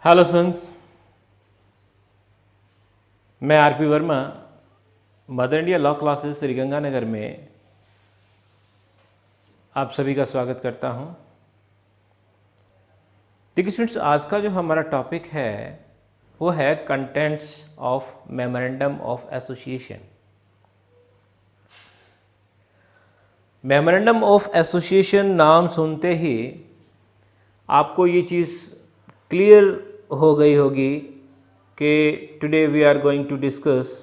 Hello friends, मैं RP Verma mother India law classes Sriganganagar में आप सभी का स्वागत करता हूं। देखिए स्टूडेंट्स, आज का जो हमारा टॉपिक है वो है contents of memorandum of association. Memorandum of association नाम सुनते ही आपको ये चीज़ क्लियर हो गई होगी कि today we are going to discuss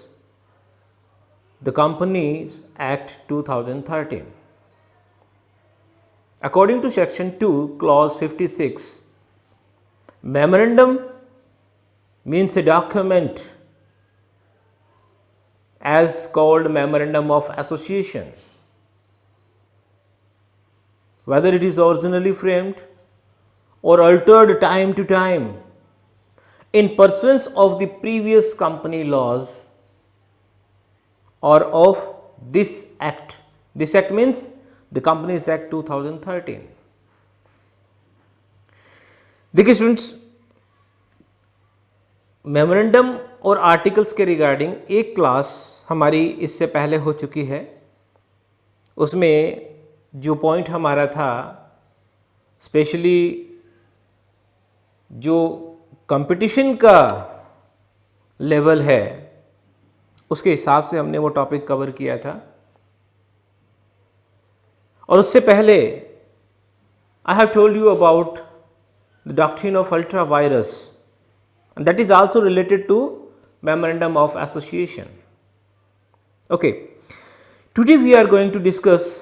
the companies act 2013। According to section 2 clause 56, memorandum means a document as called memorandum of association, whether it is originally framed or altered time to time in pursuance of the previous company laws or of this act. This act means the Companies Act 2013। देखिए students, memorandum और articles के regarding एक class हमारी इससे पहले हो चुकी है। उसमें जो पॉइंट हमारा था, स्पेशली जो कंपटीशन का लेवल है उसके हिसाब से हमने वो टॉपिक कवर किया था। और उससे पहले I have told you about the doctrine of ultra vires and that is also related to memorandum of association. Okay, today we are going to discuss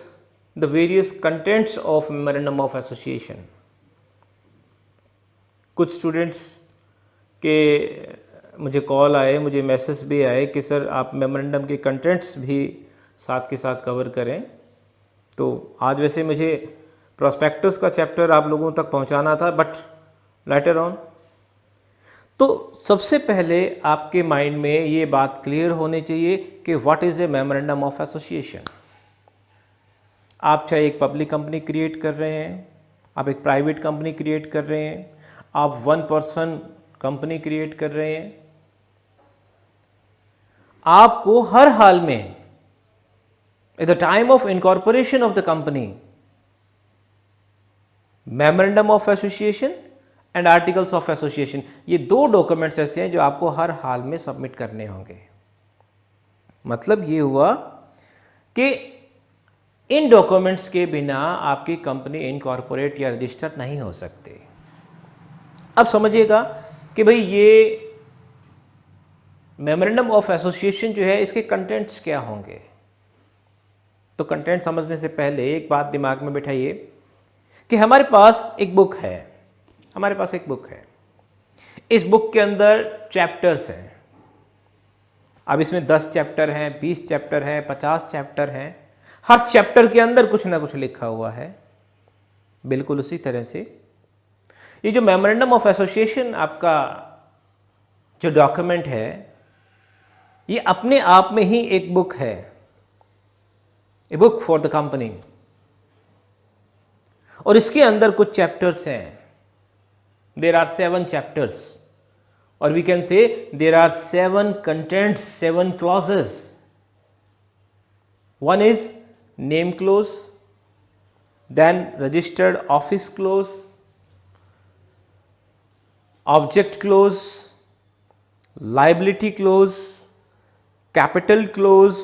the various contents of memorandum of association. कुछ students के मुझे call आए, मुझे message भी आए कि sir आप memorandum के कंटेंट्स भी साथ के साथ कवर करें। तो आज वैसे मुझे प्रोस्पेक्टस का चैप्टर आप लोगों तक पहुंचाना था, बट लेटर ऑन। तो सबसे पहले आपके माइंड में ये बात क्लियर होनी चाहिए कि what is a memorandum of association. आप चाहे एक पब्लिक कंपनी क्रिएट कर रहे हैं, आप एक प्राइवेट कंपनी क्रिएट कर रहे हैं, आप वन पर्सन कंपनी क्रिएट कर रहे हैं, आपको हर हाल में at the time of incorporation of the company, memorandum of association and articles of association, ये दो डॉक्यूमेंट्स ऐसे हैं जो आपको हर हाल में सबमिट करने होंगे। मतलब ये हुआ कि इन डॉक्यूमेंट्स के बिना आपकी कंपनी इनकॉर्पोरेट या रजिस्टर नहीं हो सकते। अब समझिएगा कि भाई ये मेमोरेंडम ऑफ एसोसिएशन जो है इसके कंटेंट्स क्या होंगे। तो कंटेंट समझने से पहले एक बात दिमाग में बिठाइए कि हमारे पास एक बुक है। इस बुक के अंदर चैप्टर्स हैं। अब इसमें 10 चैप्टर हैं, 20 चैप्टर हैं, 50 चैप्टर हैं। हर चैप्टर के अंदर कुछ ना कुछ लिखा हुआ है। बिल्कुल उसी तरह से ये जो मेमोरेंडम ऑफ एसोसिएशन आपका जो डॉक्यूमेंट है, ये अपने आप में ही एक बुक है, a book for the company. और इसके अंदर कुछ चैप्टर्स हैं। देर आर 7 चैप्टर्स, और we can say there are 7 contents, 7 clauses. One is name clause, then registered office clause, object clause, liability clause, capital clause,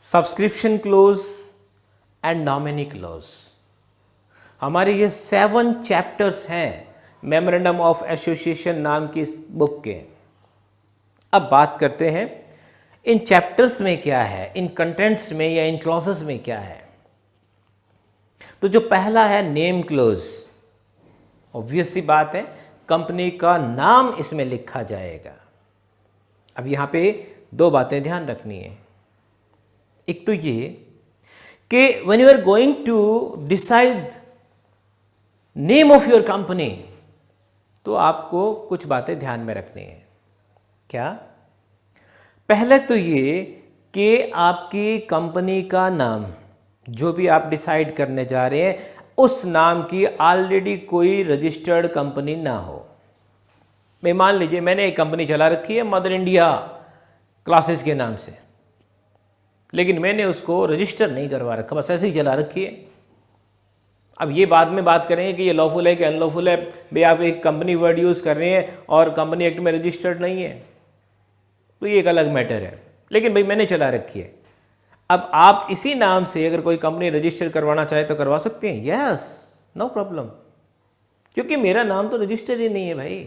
subscription clause and nominee clause. हमारे ये 7 chapters हैं memorandum of association नाम की इस book के। अब बात करते हैं इन चैप्टर्स में क्या है, इन कंटेंट्स में या इन क्लॉजेस में क्या है। तो जो पहला है नेम क्लोज, ऑब्वियस सी बात है, कंपनी का नाम इसमें लिखा जाएगा। अब यहां पे 2 बातें ध्यान रखनी है। एक तो ये कि when you are going to decide name of your company, तो आपको कुछ बातें ध्यान में रखनी है। क्या? पहले तो ये कि आपकी कंपनी का नाम जो भी आप डिसाइड करने जा रहे हैं, उस नाम की ऑलरेडी कोई रजिस्टर्ड कंपनी ना हो। मैं मान लीजिए मैंने एक कंपनी चला रखी है मदर इंडिया क्लासेस के नाम से, लेकिन मैंने उसको रजिस्टर नहीं करवा रखा, बस ऐसे ही चला रखी है। अब ये बाद में बात करेंगे कि ये लॉफुल है कि अनलॉफुल है। भाई आप एक कंपनी वर्ड यूज़ कर रहे हैं और कंपनी एक्ट में रजिस्टर्ड नहीं है, तो ये एक अलग मैटर है, लेकिन भाई मैंने चला रखी है। अब आप इसी नाम से अगर कोई कंपनी रजिस्टर करवाना चाहे तो करवा सकते हैं, यस, नो प्रॉब्लम, क्योंकि मेरा नाम तो रजिस्टर ही नहीं है भाई।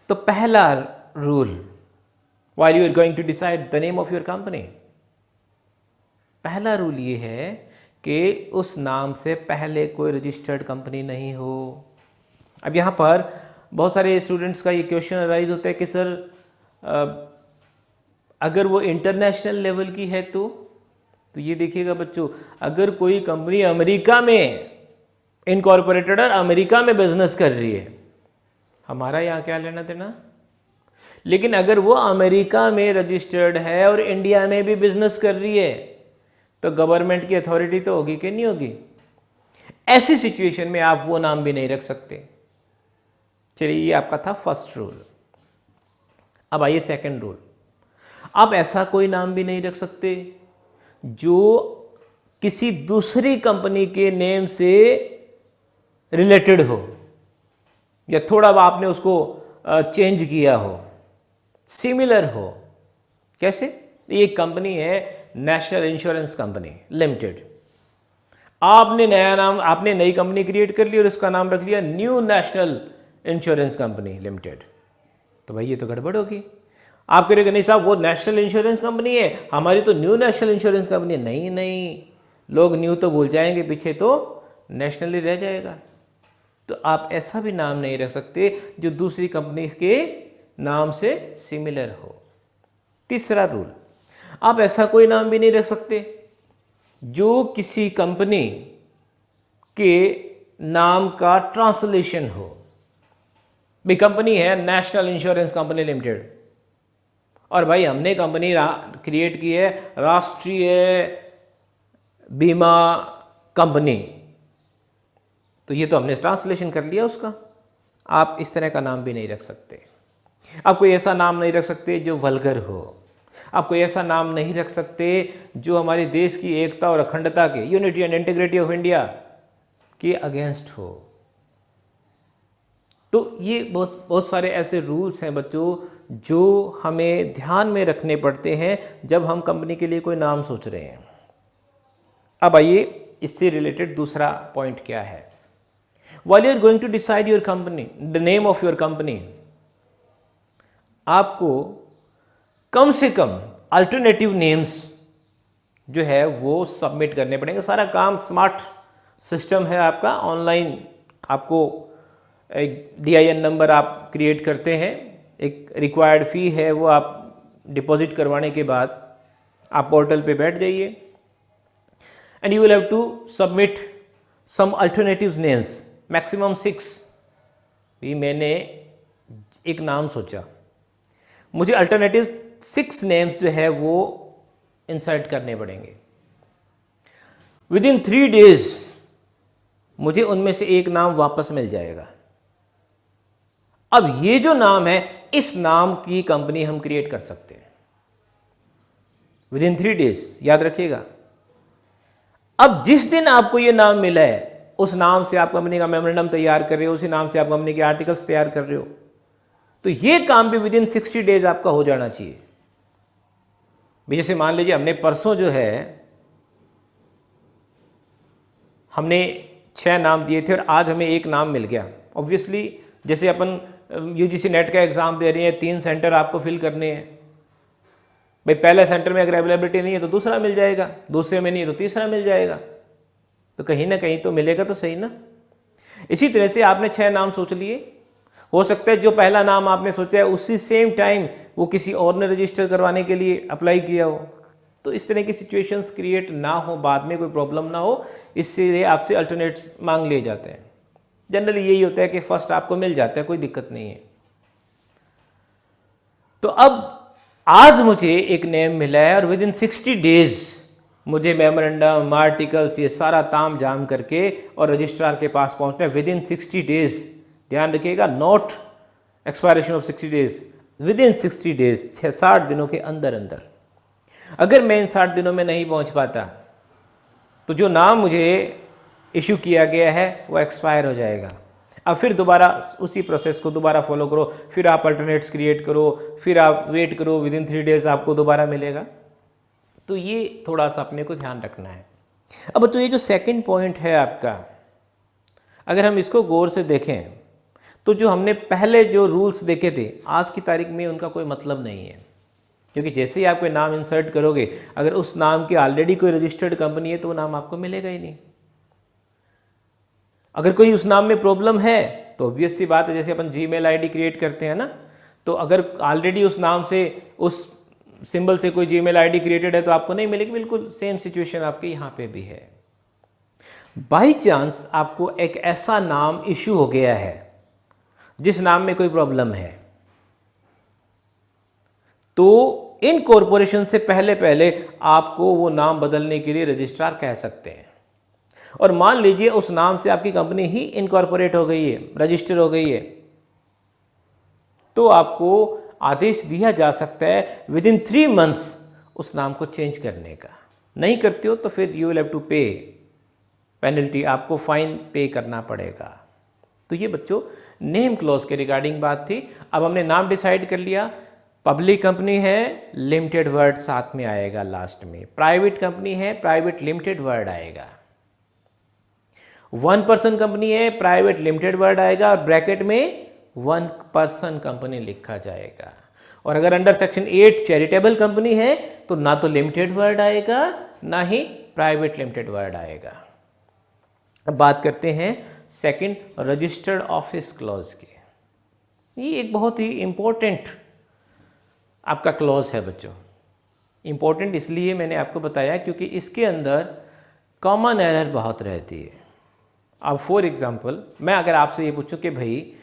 तो पहला rule while you are going to decide the name of your company, पहला रूल ये है कि उस नाम से पहले कोई रजिस्टर्ड कंपनी नहीं हो। अब यहाँ पर बहुत सारे स्टूडेंट्स का ये क्वेश्चन अराइज होता है कि सर अगर वो इंटरनेशनल लेवल की है तो ये देखिएगा बच्चों, अगर कोई कंपनी अमेरिका में इनकॉर्पोरेटेड और अमेरिका में बिजनेस कर रही है, हमारा यहाँ क्या लेना देना। लेकिन अगर वो अमेरिका में रजिस्टर्ड है और इंडिया में भी बिजनेस कर रही है तो गवर्नमेंट की अथॉरिटी तो होगी कि नहीं होगी। ऐसी सिचुएशन में आप वो नाम भी नहीं रख सकते। चलिए, ये आपका था फर्स्ट रूल। अब आइए सेकंड रूल। आप ऐसा कोई नाम भी नहीं रख सकते जो किसी दूसरी कंपनी के नेम से रिलेटेड हो या थोड़ा आपने उसको चेंज किया हो, सिमिलर हो। कैसे? ये कंपनी है नेशनल इंश्योरेंस कंपनी लिमिटेड। आपने नया नाम, आपने नई कंपनी क्रिएट कर ली और इसका नाम रख लिया new national insurance company limited, तो भाई ये तो गड़बड़ होगी। आप कहेंगे नहीं साहब वो नेशनल इंश्योरेंस कंपनी है, हमारी तो न्यू नेशनल इंश्योरेंस कंपनी है। नहीं नहीं, लोग न्यू तो भूल जाएंगे, पीछे तो नेशनली रह जाएगा। तो आप ऐसा भी नाम नहीं रख सकते जो दूसरी कंपनी के नाम से सिमिलर हो। तीसरा रूल, आप ऐसा कोई नाम भी नहीं रख सकते जो किसी कंपनी के नाम का ट्रांसलेशन हो। भी कंपनी है नेशनल इंश्योरेंस कंपनी लिमिटेड और भाई हमने कंपनी क्रिएट की है राष्ट्रीय बीमा कंपनी, तो ये तो हमने ट्रांसलेशन कर लिया उसका। आप इस तरह का नाम भी नहीं रख सकते। आप कोई ऐसा नाम नहीं रख सकते जो वल्गर हो। आप कोई ऐसा नाम नहीं रख सकते जो हमारे देश की एकता और अखंडता के, unity and integrity of India के अगेंस्ट हो। तो ये बहुत सारे ऐसे रूल्स हैं बच्चों जो हमें ध्यान में रखने पड़ते हैं जब हम कंपनी के लिए कोई नाम सोच रहे हैं। अब आइए इससे रिलेटेड दूसरा पॉइंट क्या है। While you are going to decide your company, the name of your company, आपको कम से कम अल्टरनेटिव नेम्स जो है वो सबमिट करने पड़ेंगे। सारा काम स्मार्ट सिस्टम है आपका, ऑनलाइन आपको एक DIN नंबर आप क्रिएट करते हैं, एक रिक्वायर्ड फ़ी है वो आप डिपॉजिट करवाने के बाद आप पोर्टल पे बैठ जाइए and you will have to submit some alternative names, maximum 6। भी मैंने एक नाम सोचा, मुझे अल्टरनेटिव 6 नेम्स जो है वो इंसर्ट करने पड़ेंगे। विदिन 3 डेज मुझे उनमें से एक नाम वापस मिल जाएगा। अब ये जो नाम है, इस नाम की कंपनी हम क्रिएट कर सकते हैं विदिन 3 डेज, याद रखिएगा। अब जिस दिन आपको ये नाम मिला है उस नाम से आप कंपनी का मेमोरेंडम तैयार कर रहे हो, उसी नाम से आप कंपनी के आर्टिकल्स तैयार कर रहे हो, तो ये काम भी विदिन 60 डेज आपका हो जाना चाहिए। जैसे मान लीजिए हमने परसों जो है हमने 6 नाम दिए थे और आज हमें एक नाम मिल गया। ऑब्वियसली जैसे अपन UGC नेट का एग्जाम दे रहे हैं, 3 सेंटर आपको फिल करने हैं। भाई पहले सेंटर में अगर अवेलेबिलिटी नहीं है तो दूसरा मिल जाएगा, दूसरे में नहीं है तो तीसरा मिल जाएगा, तो कहीं ना कहीं तो मिलेगा तो सही ना। इसी तरह से आपने 6 नाम सोच लिए, हो सकता है जो पहला नाम आपने सोचा है उसी सेम टाइम वो किसी और ने रजिस्टर करवाने के लिए अप्लाई किया हो। तो इस तरह की सिचुएशंस क्रिएट ना हो, बाद में कोई प्रॉब्लम ना हो, इससे आपसे अल्टरनेट्स मांग लिए जाते हैं। जनरली यही होता है कि फर्स्ट आपको मिल जाता है, कोई दिक्कत नहीं है। तो अब आज मुझे एक नेम मिला है और विदिन 60 डेज मुझे मेमोरेंडम, आर्टिकल्स, ये सारा ताम जाम करके और रजिस्ट्रार के पास पहुंचना है विद इन 60 डेज। ध्यान रखिएगा, not expiration of 60 days, with in 60 days, 60 दिनों के अंदर अंदर। अगर मैं इन 60 दिनों में नहीं पहुंच पाता तो जो नाम मुझे इशू किया गया है वो एक्सपायर हो जाएगा। अब फिर दोबारा उसी प्रोसेस को दोबारा फॉलो करो, फिर आप अल्टरनेट्स क्रिएट करो, फिर आप वेट करो, विद इन 3 डेज आपको दोबारा मिलेगा। तो ये थोड़ा सा अपने को ध्यान रखना है। अब तो ये जो सेकंड पॉइंट है आपका, अगर हम इसको गौर से देखें तो जो हमने पहले जो रूल्स देखे थे आज की तारीख में उनका कोई मतलब नहीं है, क्योंकि जैसे ही आप कोई नाम इंसर्ट करोगे, अगर उस नाम की ऑलरेडी कोई रजिस्टर्ड कंपनी है तो वो नाम आपको मिलेगा ही नहीं। अगर कोई उस नाम में प्रॉब्लम है तो ऑब्वियस सी बात है, जैसे अपन जीमेल आईडी क्रिएट करते हैं ना, तो अगर ऑलरेडी उस नाम से, उस सिंबल से कोई जीमेल आईडी क्रिएटेड है तो आपको नहीं मिलेगी। बिल्कुल सेम सिचुएशन आपके यहाँ पे भी है। बाई चांस आपको एक ऐसा नाम इशू हो गया है जिस नाम में कोई प्रॉब्लम है, तो इन कॉरपोरेशन से पहले पहले आपको वो नाम बदलने के लिए रजिस्ट्रार कह सकते हैं। और मान लीजिए उस नाम से आपकी कंपनी ही इनकॉर्पोरेट हो गई है, रजिस्टर हो गई है, तो आपको आदेश दिया जा सकता है विद इन 3 मंथ्स उस नाम को चेंज करने का। नहीं करते हो तो फिर यू विल हैव टू पे पेनल्टी, आपको फाइन पे करना पड़ेगा। तो ये बच्चों नेम क्लॉज के रिगार्डिंग बात थी। अब हमने नाम डिसाइड कर लिया, पब्लिक कंपनी है, लिमिटेड वर्ड साथ में आएगा लास्ट में, प्राइवेट कंपनी है, प्राइवेट लिमिटेड वर्ड आएगा, 1 पर्सन कंपनी है, प्राइवेट लिमिटेड वर्ड आएगा और ब्रैकेट में 1 पर्सन कंपनी लिखा जाएगा। और अगर अंडर सेक्शन 8 चैरिटेबल कंपनी है तो ना तो लिमिटेड वर्ड आएगा ना ही प्राइवेट लिमिटेड वर्ड आएगा। अब बात करते हैं सेकंड, रजिस्टर्ड ऑफिस क्लॉज की। ये एक बहुत ही इंपॉर्टेंट आपका क्लॉज है बच्चों। इंपॉर्टेंट इसलिए मैंने आपको बताया क्योंकि इसके अंदर कॉमन एरर बहुत रहती है। अब फॉर एग्जांपल मैं अगर आपसे ये पूछूं कि भाई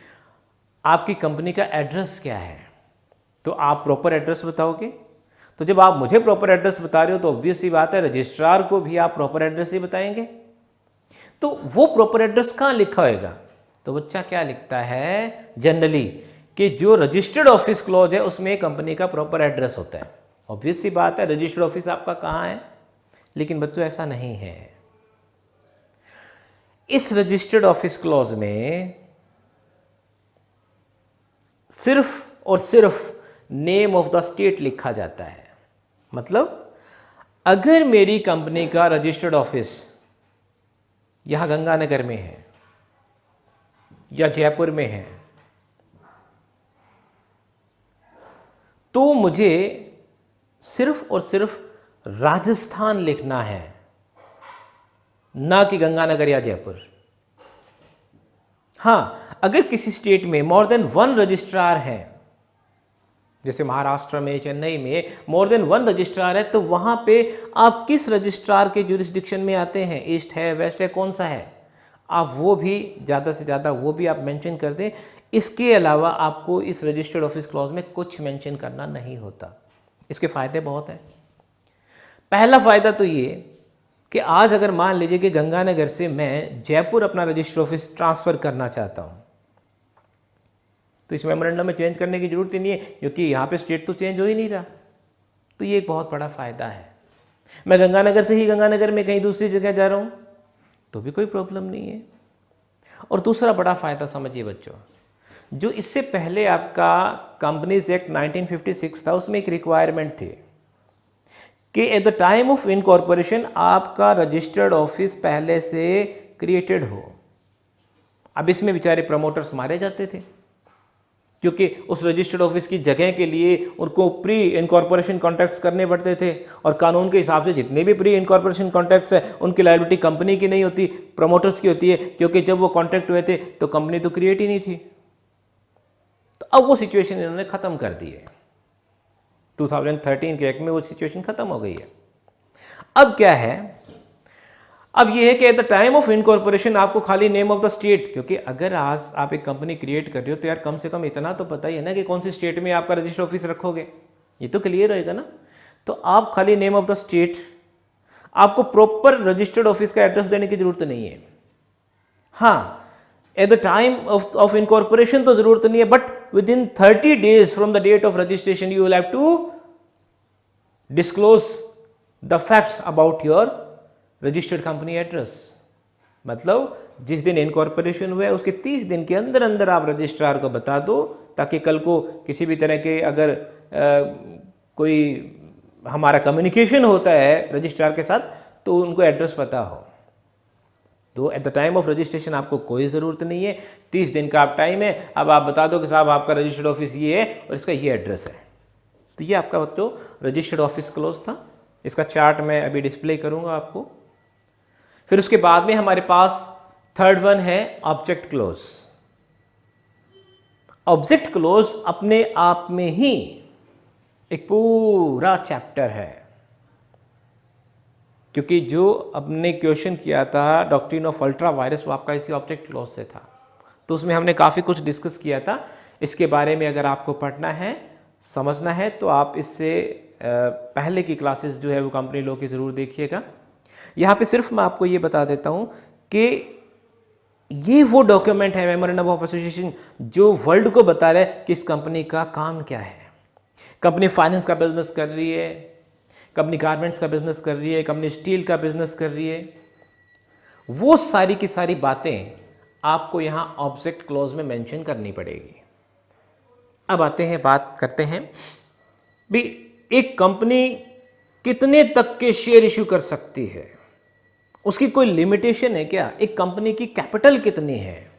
आपकी कंपनी का एड्रेस क्या है, तो आप प्रॉपर एड्रेस बताओगे। तो जब आप मुझे प्रॉपर एड्रेस बता रहे हो तो ऑब्वियस सी बात है रजिस्ट्रार को भी आप प्रॉपर एड्रेस ही बताएंगे। तो वो प्रॉपर एड्रेस कहाँ लिखा होगा, तो बच्चा क्या लिखता है जनरली कि जो रजिस्टर्ड ऑफिस क्लॉज है उसमें कंपनी का प्रॉपर एड्रेस होता है। ऑब्वियस सी बात है रजिस्टर्ड ऑफिस आपका कहाँ है, लेकिन बच्चों ऐसा नहीं है। इस रजिस्टर्ड ऑफिस क्लॉज में सिर्फ और सिर्फ नेम ऑफ द स्टेट लिखा जाता है। मतलब अगर मेरी कंपनी का रजिस्टर्ड ऑफिस यहां गंगानगर में है या जयपुर में है, तो मुझे सिर्फ और सिर्फ राजस्थान लिखना है, ना कि गंगानगर या जयपुर। हां, अगर किसी स्टेट में मोर देन 1 रजिस्ट्रार है, जैसे महाराष्ट्र में, चेन्नई में मोर देन 1 रजिस्ट्रार है, तो वहां पे आप किस रजिस्ट्रार के जुरिस्डिक्शन में आते हैं, ईस्ट है, वेस्ट है, कौन सा है, आप वो भी ज़्यादा से ज़्यादा वो भी आप मेंशन कर दें। इसके अलावा आपको इस रजिस्टर्ड ऑफिस क्लॉज में कुछ मेंशन करना नहीं होता। इसके फ़ायदे बहुत हैं। पहला फ़ायदा तो ये कि आज अगर मान लीजिए कि गंगानगर से मैं जयपुर अपना रजिस्टर्ड ऑफिस ट्रांसफ़र करना चाहता हूँ, तो इस मेमोरेंडम में चेंज करने की ज़रूरत ही नहीं है, क्योंकि यहाँ पे स्टेट तो चेंज हो ही नहीं रहा। तो ये एक बहुत बड़ा फ़ायदा है। मैं गंगानगर से ही गंगानगर में कहीं दूसरी जगह जा रहा हूँ तो भी कोई प्रॉब्लम नहीं है। और दूसरा बड़ा फ़ायदा समझिए बच्चों, जो इससे पहले आपका कंपनीज एक्ट 1956 था, उसमें एक रिक्वायरमेंट थी कि eight the time of incorporation आपका रजिस्टर्ड ऑफिस पहले से क्रिएटेड हो। अब इसमें बेचारे प्रमोटर्स मारे जाते थे, क्योंकि उस रजिस्टर्ड ऑफिस की जगह के लिए उनको प्री इनकॉर्पोरेशन कॉन्ट्रैक्ट्स करने पड़ते थे, और कानून के हिसाब से जितने भी प्री इनकॉर्पोरेशन कॉन्ट्रैक्ट्स है उनकी लायबिलिटी कंपनी की नहीं होती, प्रमोटर्स की होती है, क्योंकि जब वो कॉन्ट्रैक्ट हुए थे तो कंपनी तो क्रिएट ही नहीं थी। तो अब वो सिचुएशन इन्होंने ख़त्म कर दी है। 2013 के एक्ट में वो सिचुएशन ख़त्म हो गई है। अब क्या है, अब ये है कि eight the time of incorporation आपको खाली नेम ऑफ द स्टेट, क्योंकि अगर आज आप एक कंपनी क्रिएट कर रहे हो तो यार कम से कम इतना तो पता ही है ना कि कौन सी स्टेट में आपका रजिस्टर ऑफिस रखोगे, ये तो क्लियर होएगा ना। तो आप खाली नेम ऑफ द स्टेट, आपको प्रॉपर रजिस्टर्ड ऑफिस का एड्रेस देने की जरूरत नहीं है। हाँ, at the time of incorporation तो जरूरत नहीं है, but within 30 days from the date of registration you will have to disclose the facts about your registered company address. मतलब जिस दिन इनकॉर्पोरेशन हुआ है उसके 30 दिन के अंदर अंदर आप रजिस्ट्रार को बता दो, ताकि कल को किसी भी तरह के अगर कोई हमारा कम्युनिकेशन होता है रजिस्ट्रार के साथ तो उनको एड्रेस पता हो। तो eight the time of registration आपको कोई ज़रूरत नहीं है, 30 दिन का आप टाइम है। अब आप बता दो कि साहब आपका रजिस्टर्ड ऑफिस ये है और इसका ये एड्रेस है। तो ये आपका बच्चों रजिस्टर्ड ऑफिस क्लोज था। इसका चार्ट मैं अभी डिस्प्ले करूंगा आपको। फिर उसके बाद में हमारे पास थर्ड वन है ऑब्जेक्ट क्लोज। ऑब्जेक्ट क्लोज अपने आप में ही एक पूरा चैप्टर है, क्योंकि जो अपने क्वेश्चन किया था डॉक्ट्रिन ऑफ अल्ट्रा वायरस वो आपका इसी ऑब्जेक्ट क्लोज से था। तो उसमें हमने काफ़ी कुछ डिस्कस किया था। इसके बारे में अगर आपको पढ़ना है, समझना है, तो आप इससे पहले की क्लासेस जो है वो कंपनी लॉ की ज़रूर देखिएगा। यहाँ पे सिर्फ मैं आपको ये बता देता हूँ कि ये वो डॉक्यूमेंट है मेमोरेंडम ऑफ एसोसिएशन जो वर्ल्ड को बता रहा है कि इस कंपनी का काम क्या है। कंपनी फाइनेंस का बिजनेस कर रही है, कंपनी गारमेंट्स का बिजनेस कर रही है, कंपनी स्टील का बिजनेस कर रही है, वो सारी की सारी बातें आपको यहाँ ऑब्जेक्ट क्लॉज में मेंशन करनी पड़ेगी। अब आते हैं, बात करते हैं भी एक कंपनी कितने तक के शेयर इशू कर सकती है, उसकी कोई लिमिटेशन है क्या? एक कंपनी की कैपिटल कितनी है?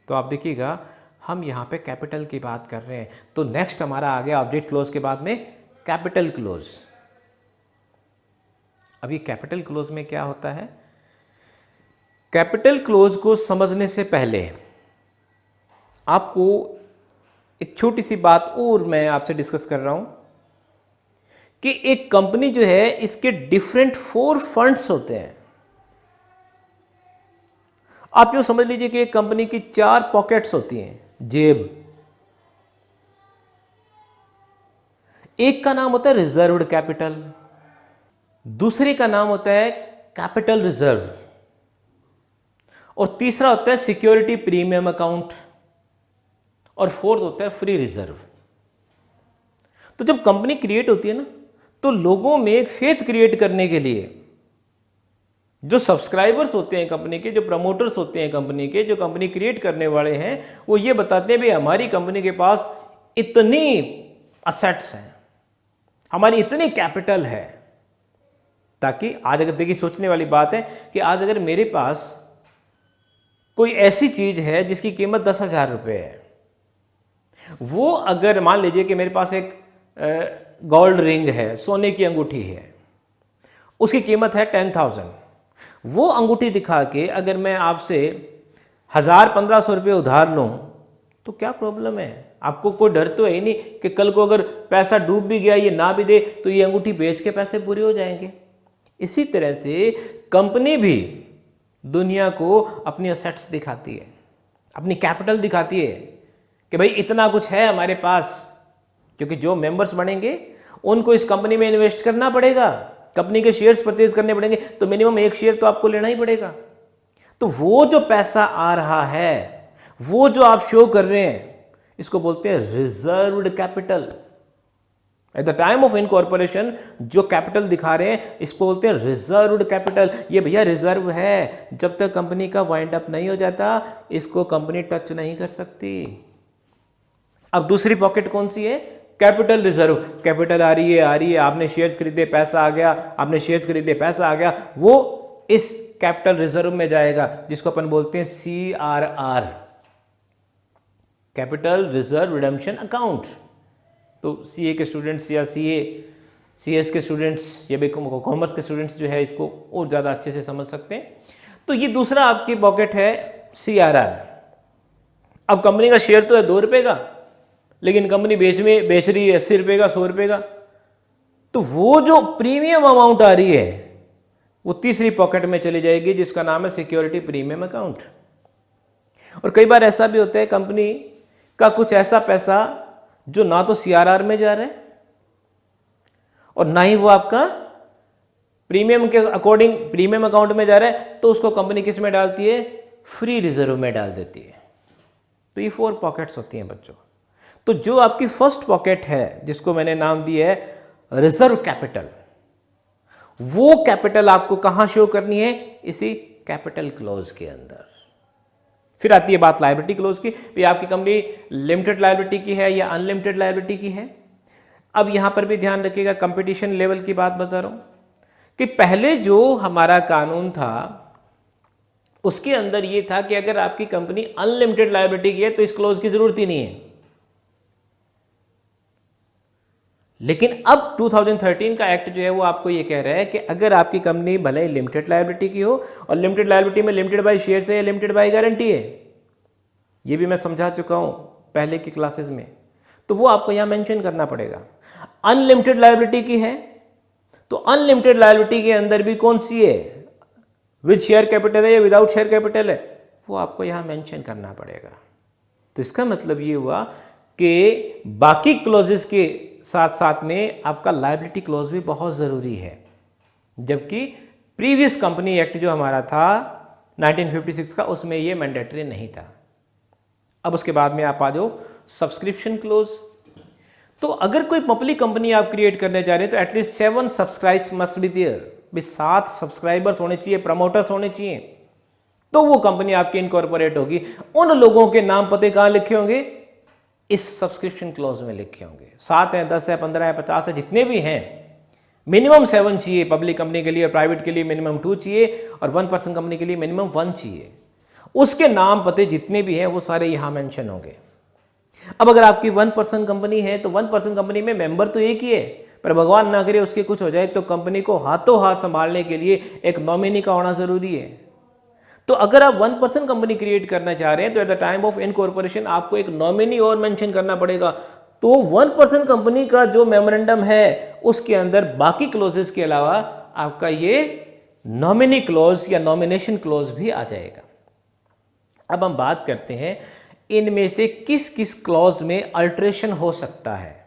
तो आप देखिएगा हम यहाँ पे कैपिटल की बात कर रहे हैं, तो नेक्स्ट हमारा आ गया ऑब्जेक्ट क्लोज के बाद में कैपिटल क्लोज। अभी कैपिटल क्लोज में क्या होता है? कैपिटल क्लोज को समझने से पहले आपको एक छोटी सी बात और मैं आपसे डिस्कस कर रहा हूं कि एक कंपनी जो है इसके डिफरेंट 4 फंड्स होते हैं। आप यूं समझ लीजिए कि एक कंपनी की 4 पॉकेट्स होती हैं, जेब। एक का नाम होता है रिजर्व्ड कैपिटल, दूसरे का नाम होता है कैपिटल रिजर्व, और तीसरा होता है सिक्योरिटी प्रीमियम अकाउंट, और फोर्थ होता है फ्री रिजर्व। तो जब कंपनी क्रिएट होती है ना, तो लोगों में एक फेथ क्रिएट करने के लिए जो सब्सक्राइबर्स होते हैं कंपनी के, जो प्रमोटर्स होते हैं कंपनी के, जो कंपनी क्रिएट करने वाले हैं, वो ये बताते हैं भाई हमारी कंपनी के पास इतनी असेट्स हैं, हमारी इतनी कैपिटल है। ताकि आज अगर देखिए सोचने वाली बात है कि आज अगर मेरे पास कोई ऐसी चीज है जिसकी कीमत 10,000 रुपये है, वो अगर मान लीजिए कि मेरे पास एक गोल्ड रिंग है, सोने की अंगूठी है, उसकी कीमत है 10,000, वो अंगूठी दिखा के अगर मैं आपसे 1,000-1,500 रुपये उधार लूं तो क्या प्रॉब्लम है? आपको कोई डर तो है ही नहीं कि कल को अगर पैसा डूब भी गया, ये ना भी दे, तो ये अंगूठी बेच के पैसे पूरे हो जाएंगे। इसी तरह से कंपनी भी दुनिया को अपनी असेट्स दिखाती है, अपनी कैपिटल दिखाती है कि भाई इतना कुछ है हमारे पास, क्योंकि जो मेंबर्स बनेंगे उनको इस कंपनी में इन्वेस्ट करना पड़ेगा, कंपनी के शेयर्स परचेज करने पड़ेंगे, तो मिनिमम 1 शेयर तो आपको लेना ही पड़ेगा। तो वो जो पैसा आ रहा है, वो जो आप शो कर रहे हैं, इसको बोलते हैं reserved capital. Eight the time of incorporation जो कैपिटल दिखा रहे हैं, इसको बोलते हैं रिजर्व्ड कैपिटल। ये भैया रिजर्व है, जब तक कंपनी का वाइंड अप नहीं हो जाता इसको कंपनी टच नहीं कर सकती। अब दूसरी पॉकेट कौन सी है? Capital reserve. कैपिटल आ रही है, आपने शेयर्स खरीदे, पैसा आ गया, आपने शेयर्स खरीदे, पैसा आ गया, वो इस कैपिटल रिजर्व में जाएगा, जिसको अपन बोलते हैं CRR, capital reserve redemption account. तो CA के स्टूडेंट्स या CS के स्टूडेंट्स या कॉमर्स के स्टूडेंट्स जो है इसको और ज़्यादा अच्छे से समझ सकते हैं। तो ये दूसरा आपकी पॉकेट है CRR। अब कंपनी का शेयर तो है 2 रुपये का, लेकिन कंपनी बेच रही है 80 रुपये का, 100 रुपये का, तो वो जो प्रीमियम अमाउंट आ रही है वो तीसरी पॉकेट में चली जाएगी, जिसका नाम है सिक्योरिटी प्रीमियम अकाउंट। और कई बार ऐसा भी होता है कंपनी का कुछ ऐसा पैसा जो ना तो CRR में जा रहा है और ना ही वो आपका प्रीमियम के अकॉर्डिंग प्रीमियम अकाउंट में जा रहा है तो उसको कंपनी किस में डालती है, फ्री रिजर्व में डाल देती है। तो ये 4 पॉकेट्स होती हैं बच्चों। तो जो आपकी फर्स्ट पॉकेट है जिसको मैंने नाम दिया है रिजर्व कैपिटल, वो कैपिटल आपको कहां शो करनी है, इसी कैपिटल क्लोज के अंदर। फिर आती है बात लायबिलिटी क्लोज की, भी आपकी कंपनी लिमिटेड लायबिलिटी की है या अनलिमिटेड लायबिलिटी की है। अब यहां पर भी ध्यान रखिएगा, कंपटीशन लेवल की बात बता रहा हूं कि पहले जो हमारा कानून था उसके अंदर यह था कि अगर आपकी कंपनी अनलिमिटेड लायबिलिटी की है तो इस क्लोज की जरूरत ही नहीं है। लेकिन अब 2013 का एक्ट जो है वो आपको ये कह रहा है कि अगर आपकी कंपनी भले ही लिमिटेड लायबिलिटी की हो, और लिमिटेड लायबिलिटी में लिमिटेड बाय शेयर है या लिमिटेड बाय गारंटी है, ये भी मैं समझा चुका हूं पहले की क्लासेस में, तो वो आपको यहां मेंशन करना पड़ेगा। अनलिमिटेड लायबिलिटी की है तो अनलिमिटेड लायबिलिटी के अंदर भी कौन सी है, विद शेयर कैपिटल है या विदाउट शेयर कैपिटल है, वो आपको यहां मेंशन करना पड़ेगा। तो इसका मतलब ये हुआ कि बाकी क्लोजेस के साथ साथ में आपका लायबिलिटी क्लोज भी बहुत ज़रूरी है, जबकि प्रीवियस कंपनी एक्ट जो हमारा था 1956 का, उसमें ये मैंडेटरी नहीं था। अब उसके बाद में आप आ जाओ सब्सक्रिप्शन क्लोज। तो अगर कोई पब्लिक कंपनी आप क्रिएट करने जा रहे हैं तो at least 7 subscribes must be there, भी 7 सब्सक्राइबर्स होने चाहिए, प्रमोटर्स होने चाहिए, तो वो कंपनी आपकी इनकॉर्पोरेट होगी। उन लोगों के नाम पते कहां लिखे होंगे, इस सब्सक्रिप्शन क्लॉज में लिखे होंगे। 7 है, 10 है, 15 है, 50 है, जितने भी हैं, मिनिमम 7 चाहिए पब्लिक कंपनी के लिए, और प्राइवेट के लिए मिनिमम 2 चाहिए, और 1% कंपनी के लिए मिनिमम 1 चाहिए। उसके नाम पते जितने भी हैं वो सारे यहां मेंशन होंगे। अब अगर आपकी 1% कंपनी है तो 1% कंपनी में मेंबर तो एक ही है, पर भगवान ना करे उसके कुछ हो जाए तो कंपनी को हाथों हाथ संभालने के लिए एक नॉमिनी का होना जरूरी है। तो अगर आप 1% कंपनी क्रिएट करना चाह रहे हैं तो eight the time of incorporation आपको एक नॉमिनी और मेंशन करना पड़ेगा। तो 1% कंपनी का जो मेमोरेंडम है उसके अंदर बाकी क्लोजेस के अलावा आपका ये नॉमिनी क्लोज या नॉमिनेशन क्लोज भी आ जाएगा। अब हम बात करते हैं इनमें से किस किस क्लॉज में अल्टरेशन हो सकता है,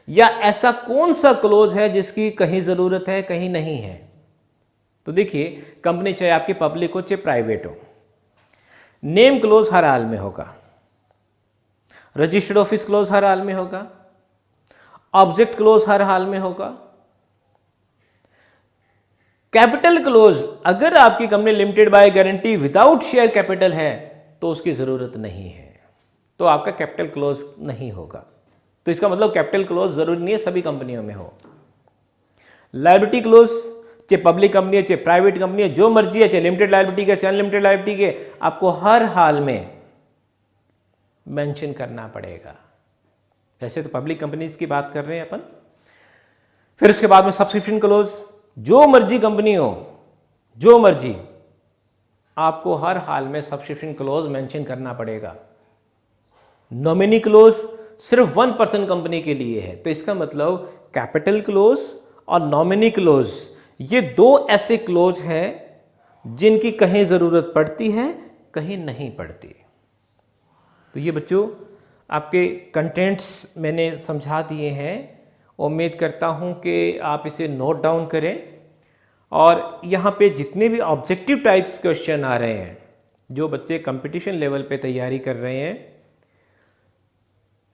या ऐसा कौन सा क्लोज है जिसकी कहीं जरूरत है कहीं नहीं है। तो देखिए, कंपनी चाहे आपकी पब्लिक हो चाहे प्राइवेट हो, नेम क्लोज हर हाल में होगा, रजिस्टर्ड ऑफिस क्लोज हर हाल में होगा, ऑब्जेक्ट क्लोज हर हाल में होगा। कैपिटल क्लोज, अगर आपकी company limited by guarantee without share capital है तो उसकी जरूरत नहीं है, तो आपका कैपिटल क्लोज नहीं होगा। तो इसका मतलब कैपिटल क्लोज जरूरी नहीं है सभी कंपनियों में हो। लायबिलिटी क्लोज, चाहे पब्लिक कंपनी है चाहे प्राइवेट कंपनी है, जो मर्जी है, चाहे लिमिटेड लायबिलिटी के चाहे अनलिमिटेड लायबिलिटी के, आपको हर हाल में मेंशन करना पड़ेगा। वैसे तो पब्लिक कंपनीज की बात कर रहे हैं अपन। फिर उसके बाद में सब्सक्रिप्शन क्लोज, जो मर्जी कंपनी हो, जो मर्जी, आपको हर हाल में सब्सक्रिप्शन क्लोज मेंशन करना पड़ेगा। नॉमिनी क्लोज सिर्फ 1% कंपनी के लिए है, तो इसका मतलब कैपिटल क्लोज और नॉमिनी क्लोज, ये 2 ऐसे क्लोज हैं जिनकी कहीं जरूरत पड़ती है कहीं नहीं पड़ती। तो ये बच्चों आपके कंटेंट्स मैंने समझा दिए हैं। उम्मीद करता हूं कि आप इसे नोट डाउन करें, और यहाँ पे जितने भी ऑब्जेक्टिव टाइप्स क्वेश्चन आ रहे हैं, जो बच्चे कंपटीशन लेवल पे तैयारी कर रहे हैं,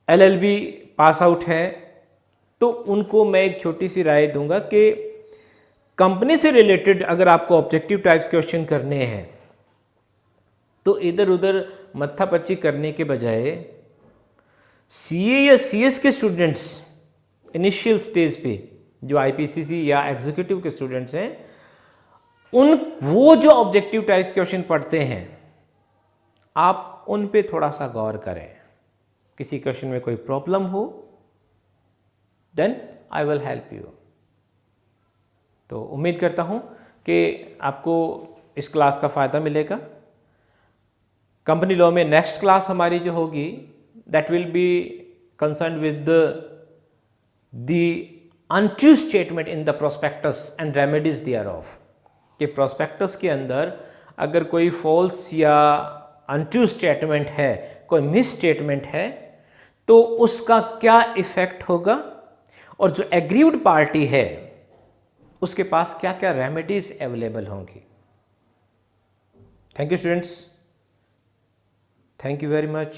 LLB पास आउट है, तो उनको मैं एक छोटी सी राय दूंगा कि कंपनी से रिलेटेड अगर आपको ऑब्जेक्टिव टाइप्स क्वेश्चन करने हैं तो इधर उधर मत्थापच्ची करने के बजाय CA या CS के स्टूडेंट्स इनिशियल स्टेज पे, जो IPCC या एग्जीक्यूटिव के स्टूडेंट्स हैं, वो जो ऑब्जेक्टिव टाइप्स क्वेश्चन पढ़ते हैं, आप उन पे थोड़ा सा गौर करें। किसी क्वेश्चन में कोई प्रॉब्लम हो, then I will help you. तो उम्मीद करता हूं कि आपको इस क्लास का फ़ायदा मिलेगा। कंपनी लॉ में नेक्स्ट क्लास हमारी जो होगी, that will be concern with the untrue statement in the prospectus and remedies thereof, कि प्रोस्पेक्टस के अंदर अगर कोई फॉल्स या अनट्रू स्टेटमेंट है, कोई मिस स्टेटमेंट है, तो उसका क्या इफेक्ट होगा, और जो एग्रीव्ड पार्टी है उसके पास क्या क्या रेमेडीज अवेलेबल होंगी। Thank you students, thank you very much.